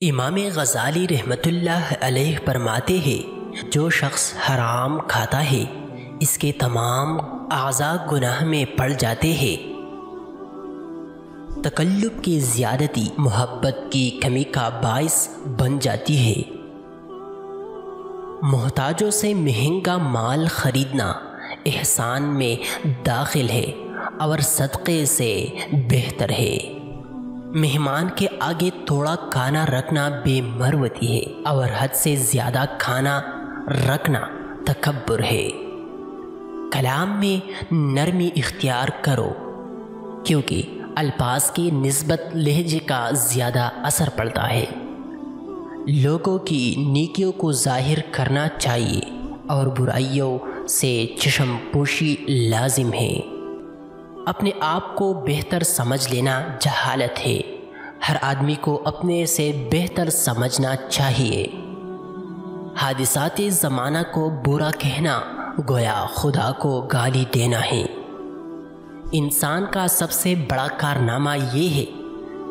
امام غزالی رحمۃ اللہ علیہ فرماتے ہیں، جو شخص حرام کھاتا ہے اس کے تمام اعضاء گناہ میں پڑ جاتے ہیں۔ تکلف کی زیادتی محبت کی کمی کا باعث بن جاتی ہے۔ محتاجوں سے مہنگا مال خریدنا احسان میں داخل ہے اور صدقے سے بہتر ہے۔ مہمان کے آگے تھوڑا کھانا رکھنا بے مروتی ہے اور حد سے زیادہ کھانا رکھنا تکبر ہے۔ کلام میں نرمی اختیار کرو، کیونکہ الفاظ کی نسبت لہجے کا زیادہ اثر پڑتا ہے۔ لوگوں کی نیکیوں کو ظاہر کرنا چاہیے اور برائیوں سے چشم پوشی لازم ہے۔ اپنے آپ کو بہتر سمجھ لینا جہالت ہے۔ ہر آدمی کو اپنے سے بہتر سمجھنا چاہیے۔ حادثات زمانہ کو برا کہنا گویا خدا کو گالی دینا ہے۔ انسان کا سب سے بڑا کارنامہ یہ ہے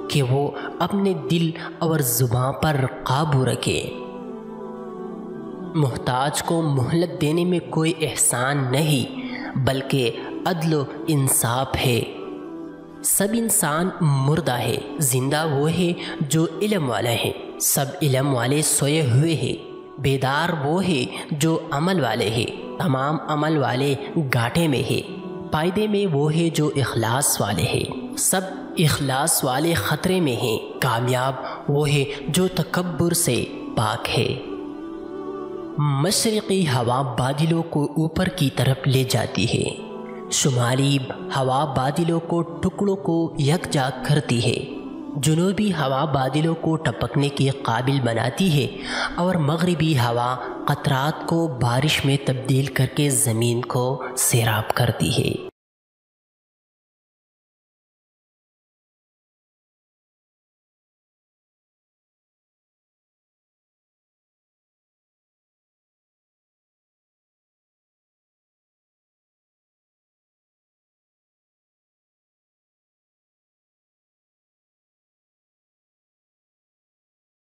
کہ وہ اپنے دل اور زبان پر قابو رکھے۔ محتاج کو مہلت دینے میں کوئی احسان نہیں بلکہ عدل و انصاف ہے۔ سب انسان مردہ ہے، زندہ وہ ہے جو علم والا ہے۔ سب علم والے سوئے ہوئے ہیں، بیدار وہ ہے جو عمل والے ہیں۔ تمام عمل والے گھاٹے میں ہے، فائدے میں وہ ہے جو اخلاص والے ہیں۔ سب اخلاص والے خطرے میں ہیں، کامیاب وہ ہے جو تکبر سے پاک ہے۔ مشرقی ہوا بادلوں کو اوپر کی طرف لے جاتی ہے، شمالی ہوا بادلوں کو ٹکڑوں کو یکجا کرتی ہے۔ جنوبی ہوا بادلوں کو ٹپکنے کے قابل بناتی ہے اور مغربی ہوا قطرات کو بارش میں تبدیل کر کے زمین کو سیراب کرتی ہے۔